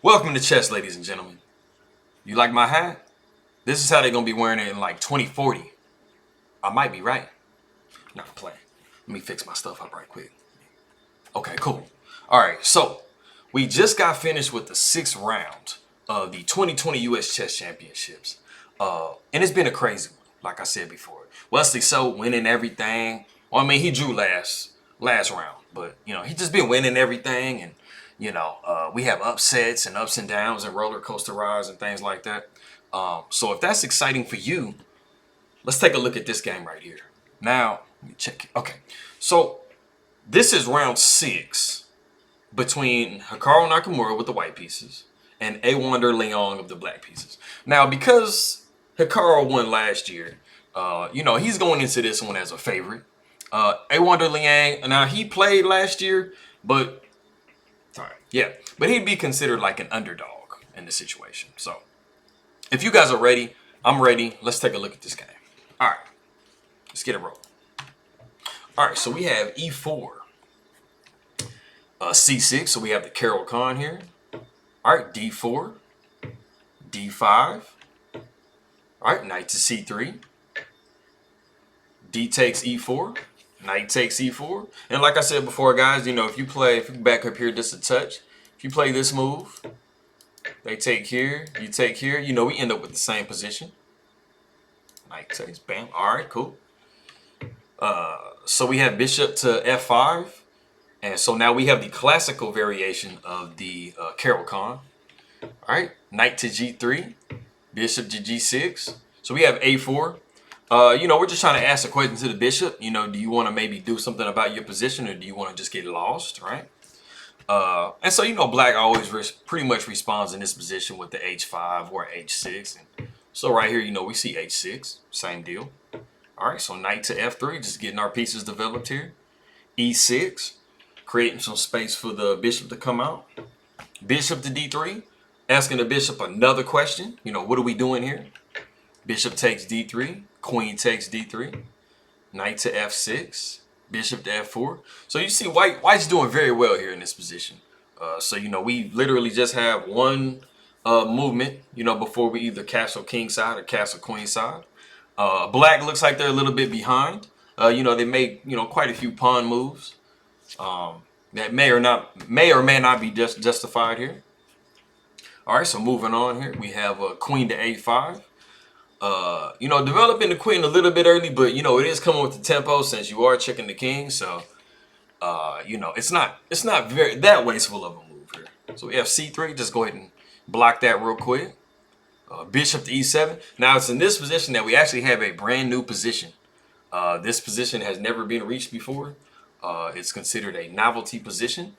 Welcome to chess, ladies and gentlemen. You like my hat? This is how they're gonna be wearing it in like 2040. I might be right. Not playing. Let me fix my stuff up right quick. Okay, cool. All right, so we just got finished with the sixth round of the 2020 U.S. Chess Championships, and it's been a crazy one. Like I said before, Wesley So winning everything. Well, I mean, he drew last round, but he just been winning everything, and we have upsets and ups and downs and roller coaster rides and things like that. So if that's exciting for you, let's take a look at this game right here. Now, let me check it. Okay, so this is round six between Hikaru Nakamura with the white pieces and Awonder Liang of the black pieces. Now, because Hikaru won last year, he's going into this one as a favorite. Awonder Liang, now he played last year, but sorry, yeah, but he'd be considered like an underdog in the situation. So, if you guys are ready, I'm ready. Let's take a look at this game. All right, let's get it rolling. All right, so we have E4. C6, so we have the Caro-Kann here. All right, D4, D5. All right, knight to C3. D takes E4, knight takes E4. And like I said before, guys, if you back up here just a touch, if you play this move, they take here, you take here, we end up with the same position. Knight takes, bam. All right, cool. So we have bishop to F5. And so now we have the classical variation of the Caro-Kann. All right, knight to G3, bishop to G6. So we have A4. We're just trying to ask a question to the bishop. Do you want to maybe do something about your position, or do you want to just get lost, right? And so black always pretty much responds in this position with the H5 or H6. And so right here, we see H6, same deal. All right, so knight to F3, just getting our pieces developed here. E6. Creating some space for the bishop to come out. Bishop to D3, asking the bishop another question. What are we doing here? Bishop takes D3, queen takes D3, knight to F6, bishop to F4. So you see white's doing very well here in this position. So we literally just have one movement, before we either castle king side or castle queen side. Black looks like they're a little bit behind. They made, quite a few pawn moves. That may or may not be justified here. All right, so moving on here, we have queen to A5. Developing the queen a little bit early, but it is coming with the tempo since you are checking the king. So, it's not very that wasteful of a move here. So we have C3. Just go ahead and block that real quick. Bishop to E7. Now it's in this position that we actually have a brand new position. This position has never been reached before. It's considered a novelty position.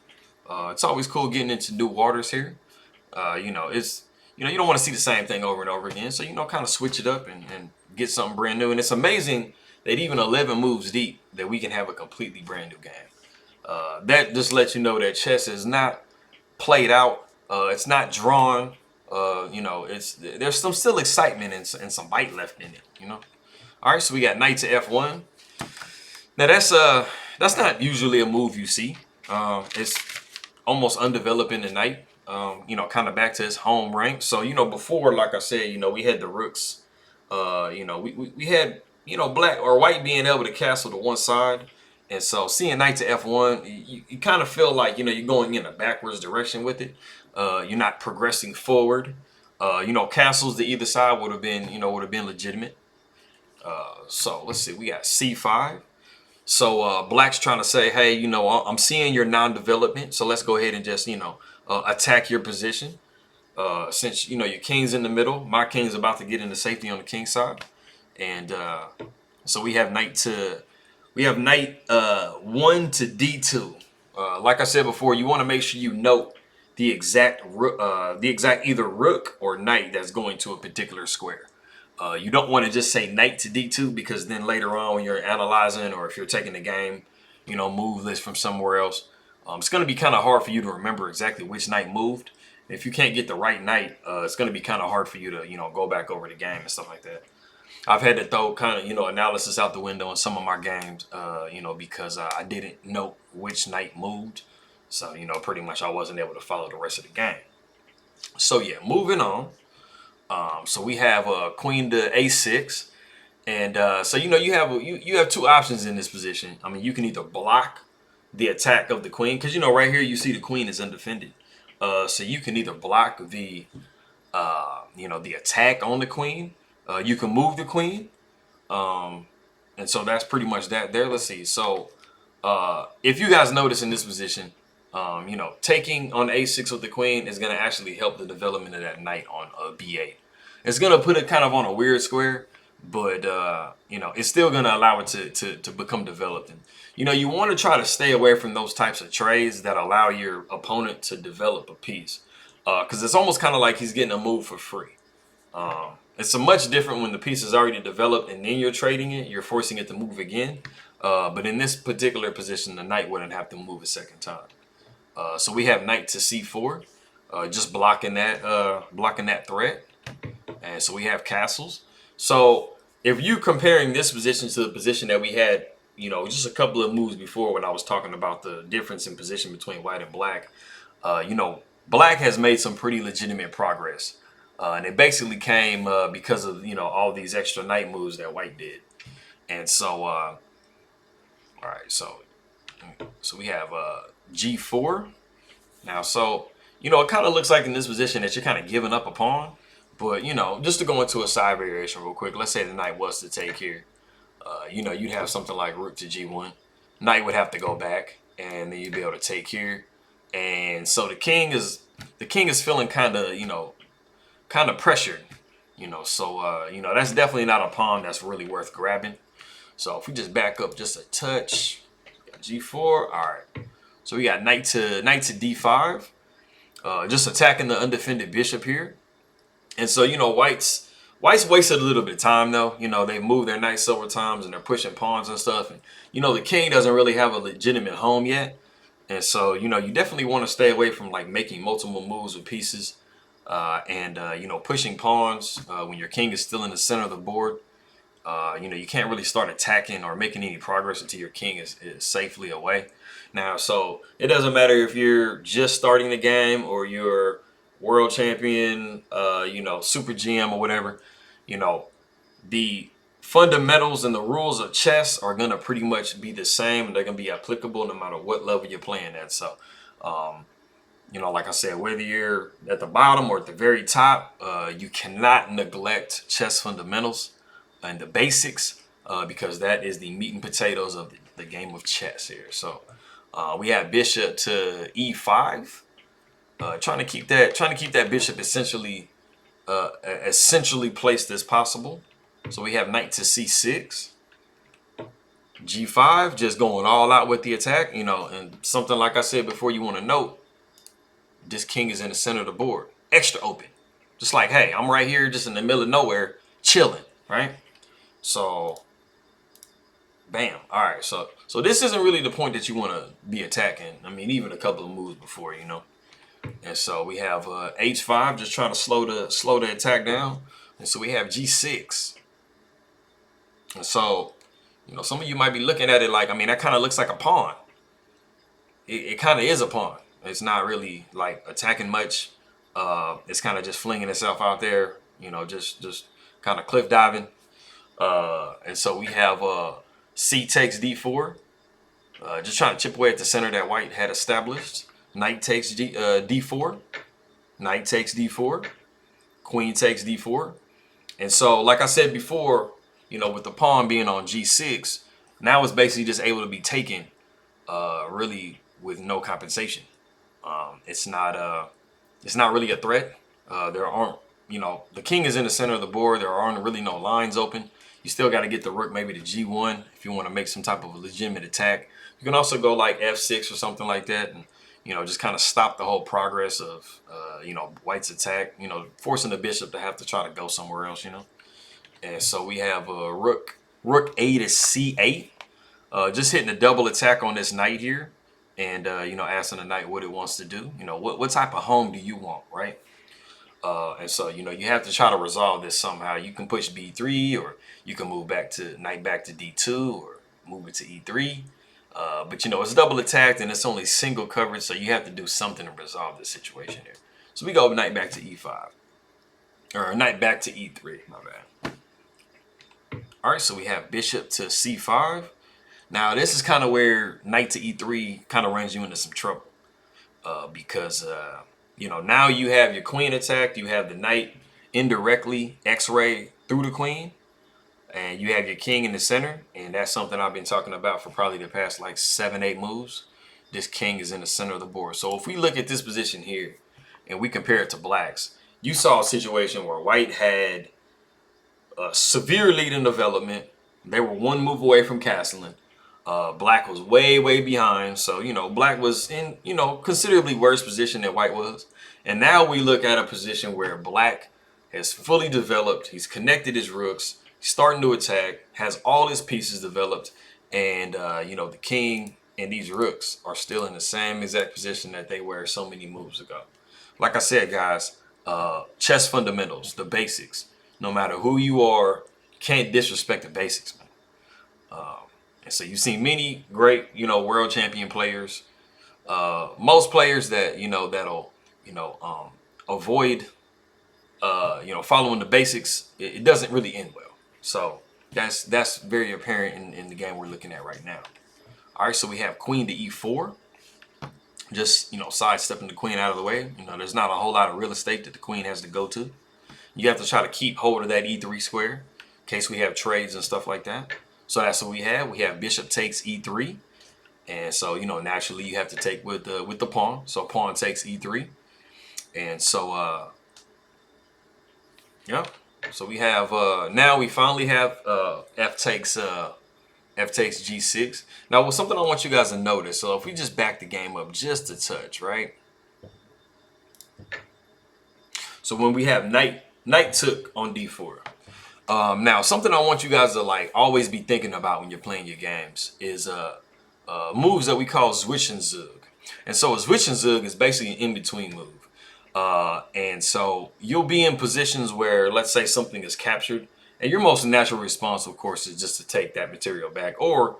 It's always cool getting into new waters here. It's you don't want to see the same thing over and over again. So kind of switch it up and get something brand new. And it's amazing that even 11 moves deep, that we can have a completely brand new game. That just lets you know that chess is not played out. It's not drawn. There's some still excitement and some bite left in it. All right, so we got knight to F1. Now that's not usually a move you see. It's almost undeveloped in the knight. Kind of back to his home rank. So before, like I said, we had the rooks. We had black or white being able to castle to one side, and so seeing knight to F1, you kind of feel like you're going in a backwards direction with it. You're not progressing forward. Castles to either side would have been legitimate. So let's see, we got C5. So black's trying to say, hey, I'm seeing your non-development, so let's go ahead and just, attack your position. Since, your king's in the middle, my king's about to get into safety on the king side. And so we have knight 1 to D2. Like I said before, you want to make sure you note the exact either rook or knight that's going to a particular square. You don't want to just say knight to D2, because then later on when you're analyzing, or if you're taking the game, move list from somewhere else, it's going to be kind of hard for you to remember exactly which knight moved. If you can't get the right knight, it's going to be kind of hard for you to, go back over the game and stuff like that. I've had to throw kind of, analysis out the window in some of my games, because I didn't know which knight moved. So, pretty much I wasn't able to follow the rest of the game. So yeah, moving on. So we have queen to a6, and so you have two options in this position. I mean, you can either block the attack of the queen, because right here you see the queen is undefended. So you can either block the attack on the queen. You can move the queen, and so that's pretty much that there. Let's see. So if you guys notice in this position, taking on a6 with the queen is going to actually help the development of that knight on b8. It's going to put it kind of on a weird square, but it's still going to allow it to become developed. And you want to try to stay away from those types of trades that allow your opponent to develop a piece, because it's almost kind of like he's getting a move for free. It's a much different when the piece is already developed and then you're trading it, you're forcing it to move again. But in this particular position, the knight wouldn't have to move a second time. So we have knight to c4, just blocking that threat. And so we have castles. So if you're comparing this position to the position that we had, just a couple of moves before when I was talking about the difference in position between white and black, black has made some pretty legitimate progress. And it basically came because of, all these extra knight moves that white did. And so, all right, so we have g4. Now, so, it kind of looks like in this position that you're kind of giving up a pawn. But, just to go into a side variation real quick, let's say the knight was to take here. You'd have something like rook to g1. Knight would have to go back, and then you'd be able to take here. And so the king is feeling kind of pressured. So that's definitely not a pawn that's really worth grabbing. So if we just back up just a touch, g4. All right. So we got knight to d5, just attacking the undefended bishop here. And so white's wasted a little bit of time though. They moved their knight several times and they're pushing pawns and stuff. And the king doesn't really have a legitimate home yet. And so you definitely want to stay away from like making multiple moves with pieces, and pushing pawns when your king is still in the center of the board. You can't really start attacking or making any progress until your king is safely away. Now, so it doesn't matter if you're just starting the game or you're world champion, super GM or whatever. The fundamentals and the rules of chess are going to pretty much be the same, and they're going to be applicable no matter what level you're playing at. So, like I said, whether you're at the bottom or at the very top, you cannot neglect chess fundamentals and the basics, because that is the meat and potatoes of the game of chess here. So we have bishop to e5, trying to keep that bishop essentially placed as possible. So we have knight to c6, g5, just going all out with the attack. And something like I said before, you want to note, this king is in the center of the board, extra open, just like, hey, I'm right here, just in the middle of nowhere, chilling, right? So, bam. All right. So this isn't really the point that you want to be attacking. I mean, even a couple of moves before, And so we have h5, just trying to slow the attack down. And so we have g6. And so, some of you might be looking at it like, I mean, that kind of looks like a pawn. It kind of is a pawn. It's not really like attacking much. It's kind of just flinging itself out there, just kind of cliff diving. And so we have c takes d4, just trying to chip away at the center that white had established. Knight takes d4, knight takes d4, queen takes d4. And so, like I said before, with the pawn being on g6, now it's basically just able to be taken really with no compensation. It's not really a threat. There aren't, the king is in the center of the board. There aren't really no lines open. You still got to get the rook maybe to g1 if you want to make some type of a legitimate attack. You can also go like f6 or something like that, and just kind of stop the whole progress of white's attack. Forcing the bishop to have to try to go somewhere else. And so we have rook a to c8, just hitting a double attack on this knight here, and asking the knight what it wants to do. What type of home do you want, right? And so you have to try to resolve this somehow. You can push b3, or you can move knight back to d2, or move it to e3. But it's double attacked and it's only single coverage, so you have to do something to resolve this situation here. So we go knight back to e5. Or knight back to e3, my bad. All right, so we have bishop to c5. Now, this is kind of where knight to e3 kind of runs you into some trouble. Because, you know, now you have your queen attacked. You have the knight indirectly x-ray through the queen. And you have your king in the center. And that's something I've been talking about for probably the past like 7-8 moves. This king is in the center of the board. So if we look at this position here and we compare it to black's, you saw a situation where white had a severe lead in development. They were one move away from castling. Black was way behind. So, you know, black was in, you know, considerably worse position than white was. And now we look at a position where black has fully developed. He's connected his rooks. He's starting to attack, has all his pieces developed. And, you know, the king and these rooks are still in the same exact position that they were so many moves ago. Like I said, guys, chess fundamentals, the basics. No matter who you are, you can't disrespect the basics, man. And so you've seen many great, you know, world champion players. Most players that, you know, that'll, you know, avoid, you know, following the basics, it doesn't really end well. So that's very apparent in the game we're looking at right now. All right, so we have queen to e4. Just, you know, sidestepping the queen out of the way. You know, there's not a whole lot of real estate that the queen has to go to. You have to try to keep hold of that e3 square in case we have trades and stuff like that. So that's what we have. We have bishop takes e3. And so, you know, naturally you have to take with the pawn. So pawn takes e3. And so, yeah. So we have, now we finally have f takes g6. Now, what's something I want you guys to notice. So if we just back the game up just a touch, right? So when we have knight took on d4. Now, something I want you guys to like always be thinking about when you're playing your games is moves that we call Zwischenzug. And so a Zwischenzug is basically an in-between move. And so you'll be in positions where, let's say something is captured, and your most natural response, of course, is just to take that material back. Or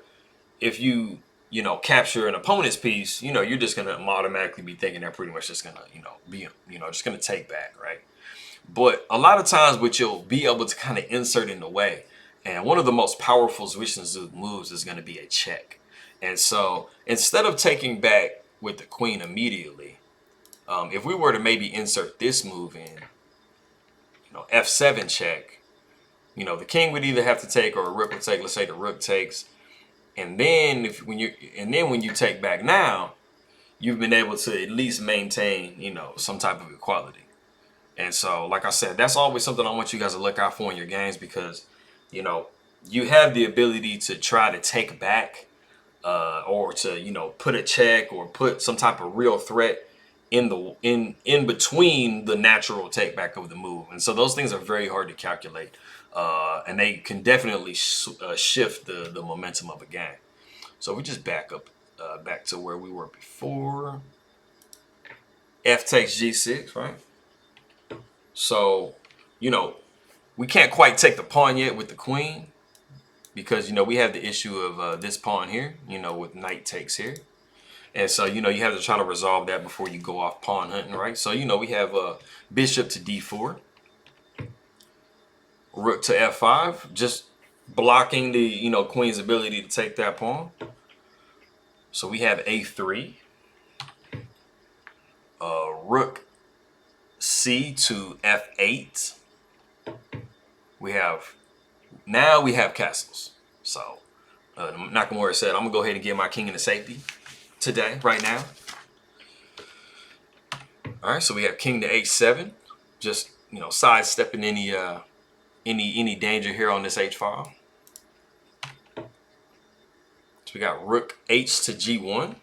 if you know, capture an opponent's piece, you know, you're just going to automatically be thinking they're pretty much just going to, you know, be, you know, just going to take back, right? But a lot of times what you'll be able to kind of insert in the way, and one of the most powerful Zwischenzug moves is going to be a check. And so instead of taking back with the queen immediately, if we were to maybe insert this move in, you know, f7 check, you know, the king would either have to take or a rook would take. Let's say the rook takes. And then when you take back now, you've been able to at least maintain, you know, some type of equality. And so, like I said, that's always something I want you guys to look out for in your games because, you know, you have the ability to try to take back or to, you know, put a check or put some type of real threat in between the natural take back of the move. And so those things are very hard to calculate. And they can definitely shift the momentum of a game. So we just back up back to where we were before. F takes g6, right? So, you know, we can't quite take the pawn yet with the queen because, you know, we have the issue of this pawn here, you know, with knight takes here. And so, you know, you have to try to resolve that before you go off pawn hunting, right? So, you know, we have bishop to d4, rook to f5, just blocking the, you know, queen's ability to take that pawn. So we have a3, rook c to f8. We have castles. So Nakamura said, I'm gonna go ahead and get my king into safety today, right now. All right, so we have king to h7, just, you know, sidestepping any danger here on this h file. So we got rook h to g1,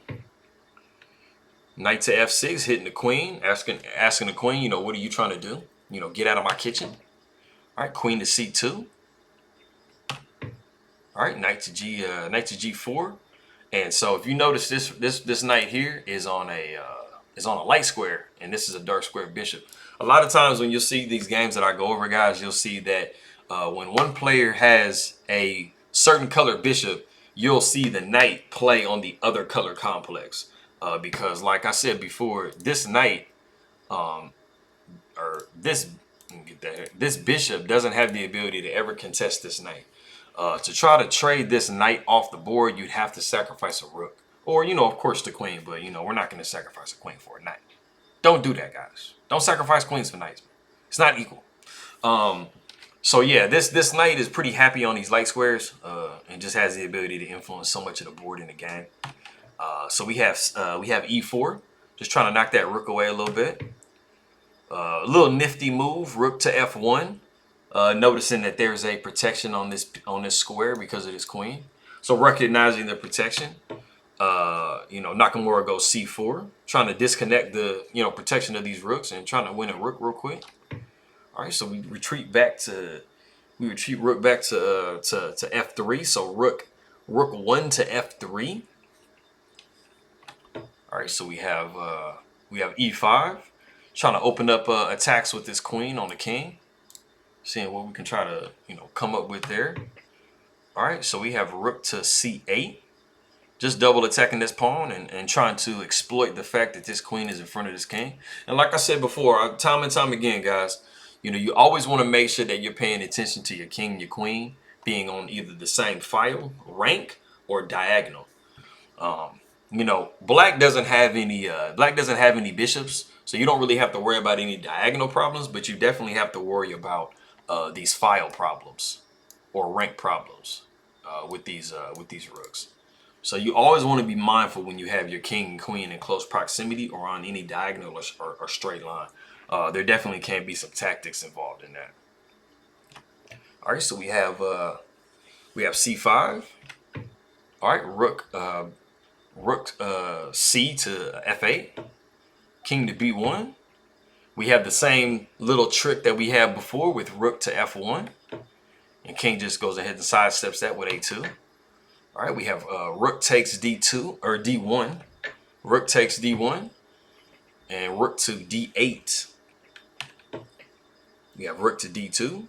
knight to f6, hitting the queen, asking the queen, you know, what are you trying to do? You know, get out of my kitchen. All right, queen to c2. All right, knight to g4. And so if you notice, this knight here is on a light square, and this is a dark square bishop. A lot of times when you'll see these games that I go over, guys, you'll see that when one player has a certain color bishop, you'll see the knight play on the other color complex. Because like I said before, this knight or this, get that here, this bishop doesn't have the ability to ever contest this knight. To try to trade this knight off the board, you'd have to sacrifice a rook. Or, of course the queen, but, we're not going to sacrifice a queen for a knight. Don't do that, guys. Don't sacrifice queens for knights. It's not equal. So yeah, this knight is pretty happy on these light squares, and just has the ability to influence so much of the board in the game. So we have e4, just trying to knock that rook away a little bit. A little nifty move, rook to f1. Noticing that there's a protection on this square because of this queen. So recognizing the protection, Nakamura goes c4, trying to disconnect the protection of these rooks and trying to win a rook real quick. All right, so we retreat rook back to f3. So rook 1 to f3. All right, so we have e5, trying to open up attacks with this queen on the king, seeing what we can try to come up with there. All right, so we have rook to c8, just double attacking this pawn and trying to exploit the fact that this queen is in front of this king. And like I said before, time and time again, guys, you always want to make sure that you're paying attention to your king and your queen being on either the same file, rank, or diagonal. Black doesn't have any bishops, so you don't really have to worry about any diagonal problems, but you definitely have to worry about these file problems or rank problems with these rooks. So you always want to be mindful when you have your king and queen in close proximity or on any diagonal or straight line. There definitely can be some tactics involved in that. All right, so we have c5. All right, rook c to f8, king to b1. We have the same little trick that we had before with rook to f1, and king just goes ahead and sidesteps that with a2. All right, we have rook takes d2 or d1, rook takes d1, and rook to d8. We have rook to d2.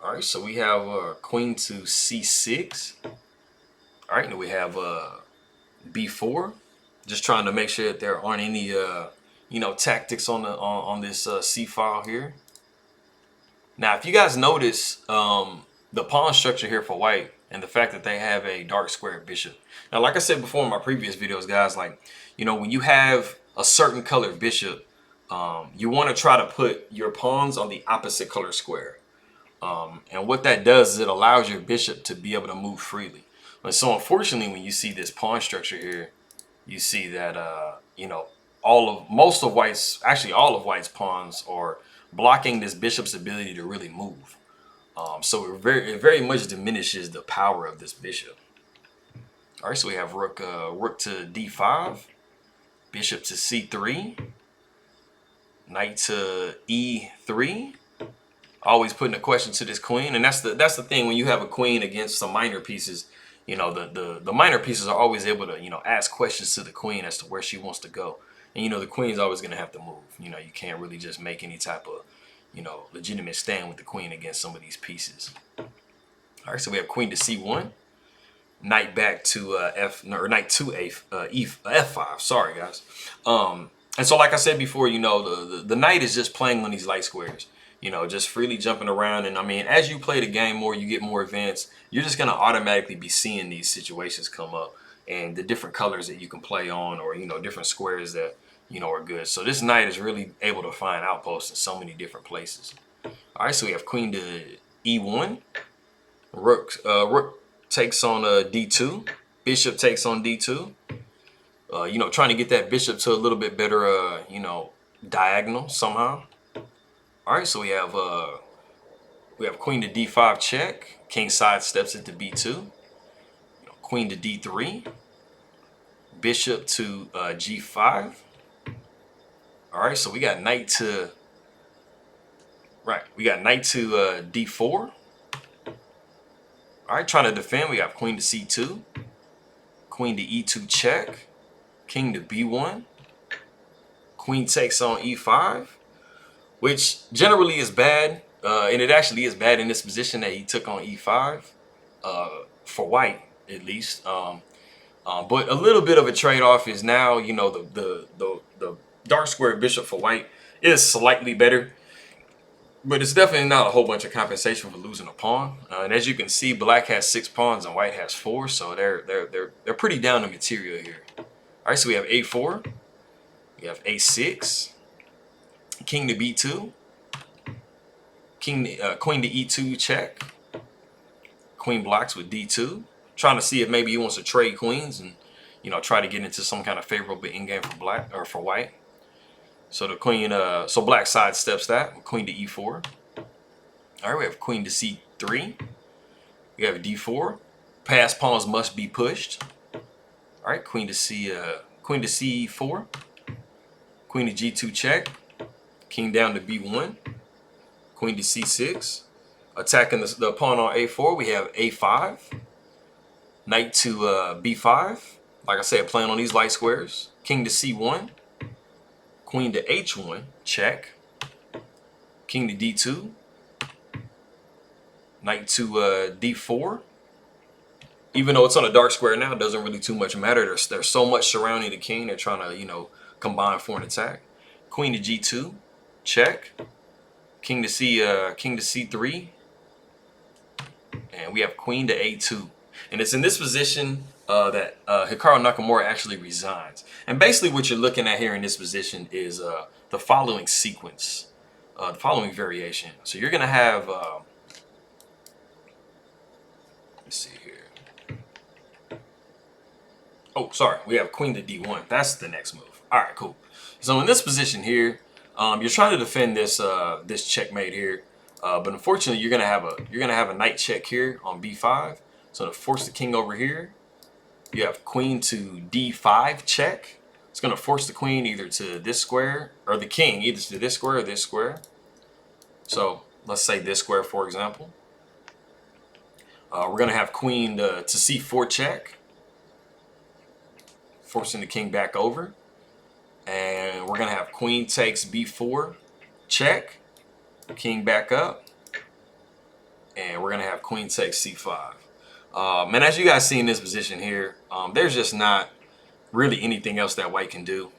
All right, so we have queen to c6. All right, now we have b4. Just trying to make sure that there aren't any tactics on this c file here. Now, if you guys notice the pawn structure here for white and the fact that they have a dark square bishop. Now, like I said before in my previous videos, guys, like when you have a certain colored bishop, you want to try to put your pawns on the opposite color square. And what that does is it allows your bishop to be able to move freely. And so unfortunately, when you see this pawn structure here, you see that most of white's pawns are blocking this bishop's ability to really move. So it very much diminishes the power of this bishop. All right, so we have rook to d5, bishop to c3, knight to e3. Always putting a question to this queen, and that's the thing when you have a queen against some minor pieces. The minor pieces are always able to ask questions to the queen as to where she wants to go, and the queen's always going to have to move. You can't really just make any type of legitimate stand with the queen against some of these pieces. All right, so we have queen to c1, knight back to knight to f5. Sorry, guys. And so like I said before, the knight is just playing on these light squares. Just freely jumping around. And I mean, as you play the game more, you get more advanced, you're just going to automatically be seeing these situations come up and the different colors that you can play on, or, different squares that, are good. So this knight is really able to find outposts in so many different places. All right, so we have queen to e1, rook takes on d2, bishop takes on d2, trying to get that bishop to a little bit better, diagonal somehow. All right, so we have queen to d5 check. King side steps into b2. Queen to d3. Bishop to g5. All right, so we got knight to d4. All right, trying to defend. We got queen to c2. Queen to e2 check. King to b1. Queen takes on e5. Which generally is bad, and it actually is bad in this position that he took on e5, for white at least. But a little bit of a trade-off is now, the dark square bishop for white is slightly better, but it's definitely not a whole bunch of compensation for losing a pawn. And as you can see, black has 6 pawns and white has 4, so they're pretty down to material here. All right, so we have a4, we have a6, king to b2, queen to e2 check, queen blocks with d2, trying to see if maybe he wants to trade queens and try to get into some kind of favorable endgame for black or for white. So the queen, so black sidesteps that with queen to e4. All right, we have queen to c3. We have d4. Passed pawns must be pushed. All right, queen to c4, queen to g2 check, king down to b1, queen to c6. Attacking the pawn on a4, we have a5, knight to b5. Like I said, playing on these light squares. King to c1, queen to h1 check, king to d2, knight to d4. Even though it's on a dark square now, it doesn't really too much matter. There's so much surrounding the king. They're trying to combine for an attack. Queen to g2 check, king to c3, and we have queen to a2. And it's in this position that Hikaru Nakamura actually resigns. And basically what you're looking at here in this position is the following sequence, the following variation. So you're going to have, let's see here. Oh, sorry. We have queen to d1. That's the next move. All right, cool. So in this position here, you're trying to defend this this checkmate here. But unfortunately, you're gonna have a knight check here on b5. So to force the king over here, you have queen to d5 check. It's gonna force the queen either to this square, or the king either to this square or this square. So let's say this square, for example. We're gonna have queen to c4 check, forcing the king back over. And we're gonna have queen takes b4 check, king back up, and we're gonna have queen takes c5. And as you guys see in this position here, there's just not really anything else that white can do.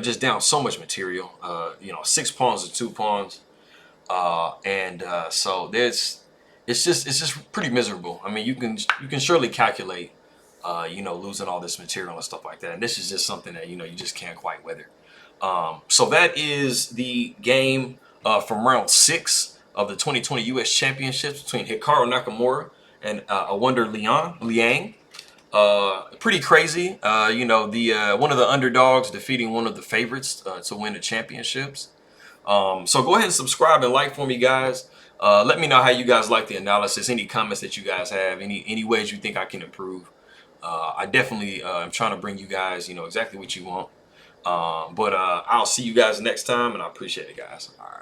Just down so much material. 6 pawns to 2 pawns, so it's just pretty miserable. I mean, you can surely calculate, losing all this material and stuff like that. And this is just something that you just can't quite weather. So that is the game from round 6 of the 2020 U.S. Championships between Hikaru Nakamura and Awonder Liang. Pretty crazy. One of the underdogs defeating one of the favorites to win the championships. So go ahead and subscribe and like for me, guys. Let me know how you guys like the analysis. Any comments that you guys have. Any ways you think I can improve. I definitely am trying to bring you guys, exactly what you want. But I'll see you guys next time, and I appreciate it, guys. All right.